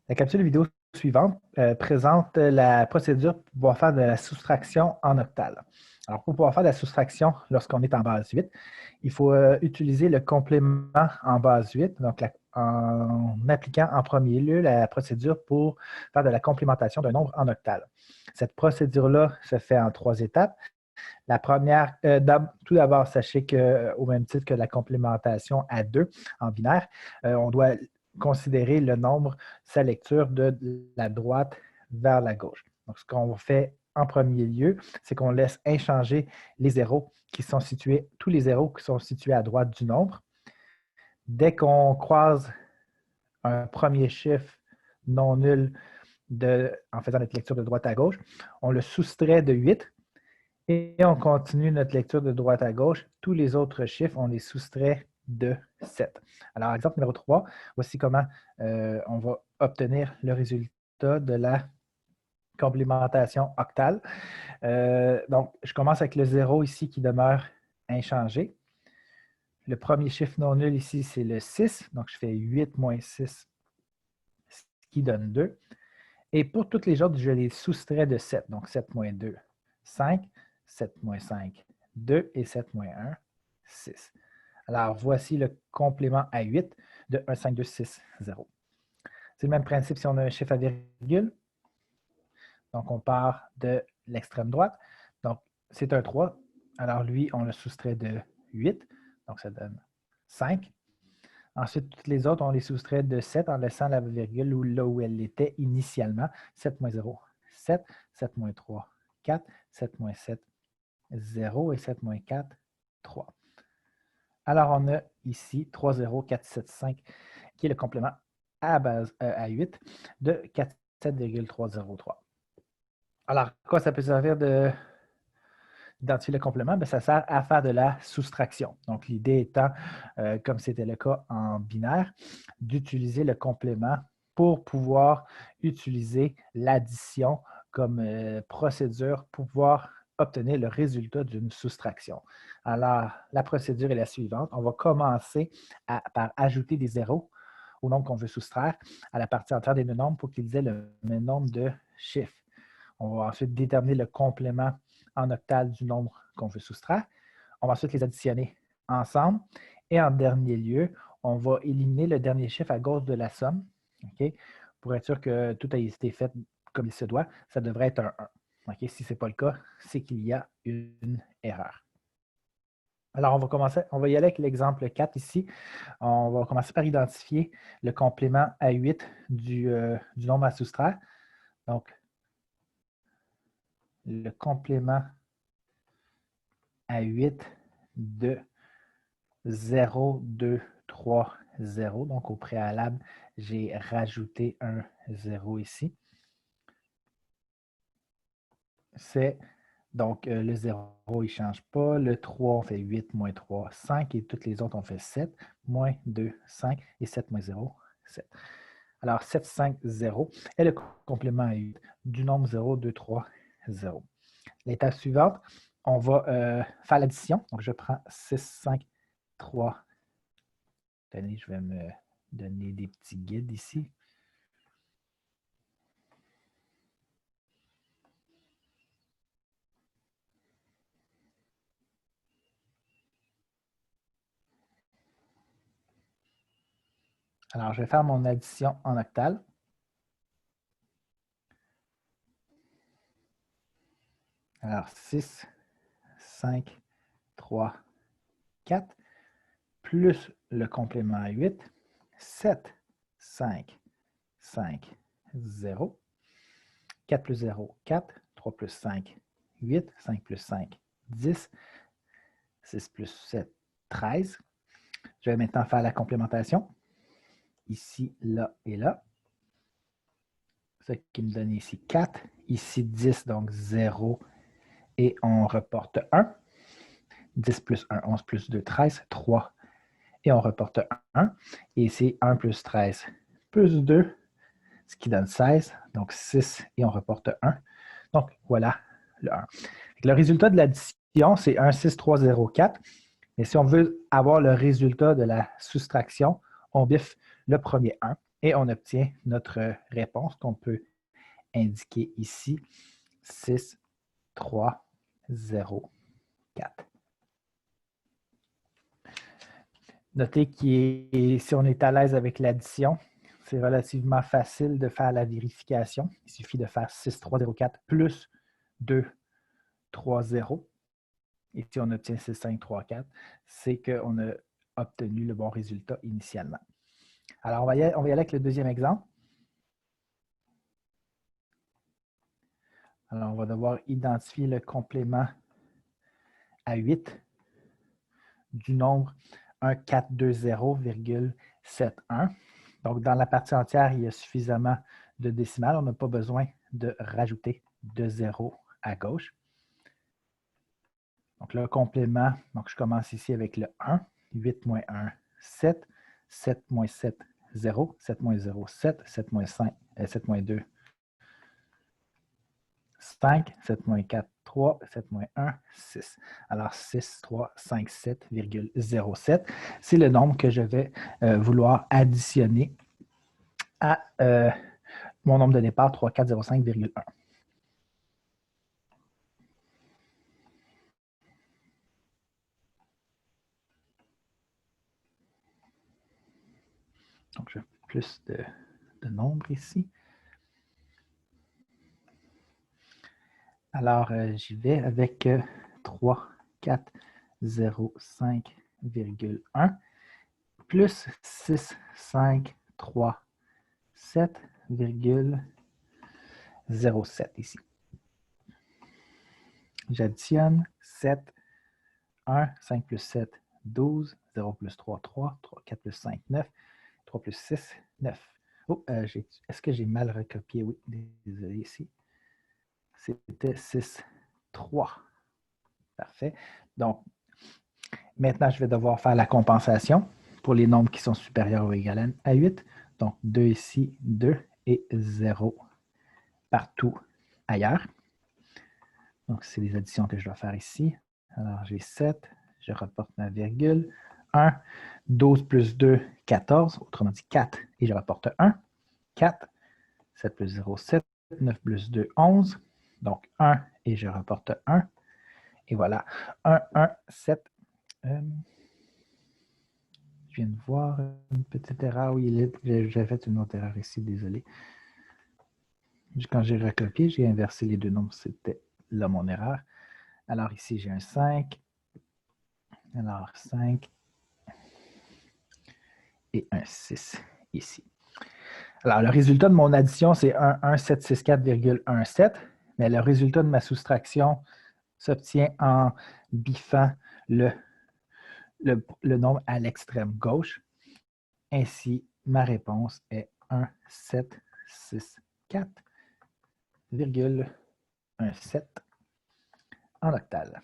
La capsule vidéo suivante présente la procédure pour pouvoir faire de la soustraction en octal. Alors, pour pouvoir faire de la soustraction lorsqu'on est en base 8, il faut utiliser le complément en base 8, donc en appliquant en premier lieu la procédure pour faire de la complémentation d'un nombre en octal. Cette procédure-là se fait en 3 étapes. La première, tout d'abord, sachez qu'au même titre que la complémentation à 2 en binaire, on doit considérer le nombre, sa lecture de la droite vers la gauche. Donc, ce qu'on fait en premier lieu, c'est qu'on laisse inchanger les zéros qui sont situés, tous les zéros qui sont situés à droite du nombre. Dès qu'on croise un premier chiffre non nul en faisant notre lecture de droite à gauche, on le soustrait de 8 et on continue notre lecture de droite à gauche. Tous les autres chiffres, on les soustrait de 7. Alors, exemple numéro 3, voici comment on va obtenir le résultat de la complémentation octale. Donc, je commence avec le 0 ici qui demeure inchangé. Le premier chiffre non nul ici, c'est le 6. Donc, je fais 8 moins 6, ce qui donne 2. Et pour toutes les autres, je les soustrais de 7. Donc, 7 moins 2, 5. 7 moins 5, 2 et 7 moins 1, 6. Alors, voici le complément à 8 de 1, 5, 2, 6, 0. C'est le même principe si on a un chiffre à virgule. Donc, on part de l'extrême droite. Donc, c'est un 3. Alors, lui, on le soustrait de 8. Donc, ça donne 5. Ensuite, toutes les autres, on les soustrait de 7 en laissant la virgule là où elle était initialement. 7 moins 0, 7. 7 moins 3, 4. 7 moins 7, 0 et 7 moins 4, 3. Alors, on a ici 3, 0, 4, 7, 5, qui est le complément à base à 8 de 47,303. Alors, quoi ça peut servir d'identifier le complément? Bien, ça sert à faire de la soustraction. Donc, l'idée étant, comme c'était le cas en binaire, d'utiliser le complément pour pouvoir utiliser l'addition comme procédure pour pouvoir obtenir le résultat d'une soustraction. Alors, la procédure est la suivante. On va commencer par ajouter des zéros au nombre qu'on veut soustraire à la partie entière des deux nombres pour qu'ils aient le même nombre de chiffres. On va ensuite déterminer le complément en octal du nombre qu'on veut soustraire. On va ensuite les additionner ensemble. Et en dernier lieu, on va éliminer le dernier chiffre à gauche de la somme. Okay? Pour être sûr que tout a été fait comme il se doit, ça devrait être un 1. Okay? Si ce n'est pas le cas, c'est qu'il y a une erreur. Alors, on va y aller avec l'exemple 4 ici. On va commencer par identifier le complément à 8 du nombre à soustraire. Donc, le complément à 8 de 0, 2, 3, 0. Donc, au préalable, j'ai rajouté un 0 ici. C'est donc le 0, il ne change pas. Le 3, on fait 8 moins 3, 5. Et toutes les autres, on fait 7, moins 2, 5. Et 7 moins 0, 7. Alors, 7, 5, 0 est le complément à 8 du nombre 0, 2, 3, 0. L'étape suivante, on va faire l'addition. Donc, je prends 6, 5, 3. Attendez, je vais me donner des petits guides ici. Alors, je vais faire mon addition en octal. Alors, 6, 5, 3, 4, plus le complément à 8, 7, 5, 5, 0. 4 plus 0, 4. 3 plus 5, 8. 5 plus 5, 10. 6 plus 7, 13. Je vais maintenant faire la complémentation. Ici, là et là. Ce qui me donne ici 4. Ici 10, donc 0. Et on reporte 1. 10 plus 1, 11 plus 2, 13. 3. Et on reporte 1. Et ici, 1 plus 13 plus 2, ce qui donne 16. Donc 6 et on reporte 1. Donc voilà le 1. Le résultat de l'addition, c'est 1, 6, 3, 0, 4. Et si on veut avoir le résultat de la soustraction, on biffe le premier 1 Et on obtient notre réponse qu'on peut indiquer ici, 6, 3, 0, 4. Notez que si on est à l'aise avec l'addition, c'est relativement facile de faire la vérification. Il suffit de faire 6, 3, 0, 4 plus 2, 3, 0. Et si on obtient 6, 5, 3, 4, c'est qu'on a obtenu le bon résultat initialement. Alors, on va y aller avec le deuxième exemple. Alors, on va devoir identifier le complément à 8 du nombre 1420,71. Donc, dans la partie entière, il y a suffisamment de décimales. On n'a pas besoin de rajouter de 0 à gauche. Donc, le complément, donc je commence ici avec le 1. 8 moins 1, 7. 7 moins 7, 0. 7 moins 0, 7. 7 moins 5, 7 moins 2, 5, 7 moins 4, 3, 7 moins 1, 6. Alors, 6, 3, 5, 7,07, c'est le nombre que je vais vouloir additionner à mon nombre de départ, 3405,1. Donc, je fais plus de nombres ici. Alors, j'y vais avec 3, 4, 0, 5,1 plus 6, 5, 3, 7,07 ici. J'additionne 7, 1, 5 plus 7, 12, 0 plus 3, 3, 4 plus 5, 9, 3 plus 6, 9. Oh, est-ce que j'ai mal recopié? Oui, désolé ici. C'était 6, 3. Parfait. Donc, maintenant, je vais devoir faire la compensation pour les nombres qui sont supérieurs ou égaux à 8. Donc, 2 ici, 2 et 0 partout ailleurs. Donc, c'est les additions que je dois faire ici. Alors, j'ai 7, je reporte ma virgule. 1, 12 plus 2, 14, autrement dit 4, et je reporte 1. 4, 7 plus 0, 7, 9 plus 2, 11. Donc, 1, et je reporte 1. Et voilà, 1, 1, 7. Je viens de voir une petite erreur. Oui, j'ai fait une autre erreur ici, désolé. Quand j'ai recopié, j'ai inversé les deux nombres. C'était là mon erreur. Alors ici, j'ai un 5. Alors 5 et un 6 ici. Alors, le résultat de mon addition, c'est 11764,17, mais le résultat de ma soustraction s'obtient en biffant le nombre à l'extrême gauche. Ainsi, ma réponse est 1764,17 en octal.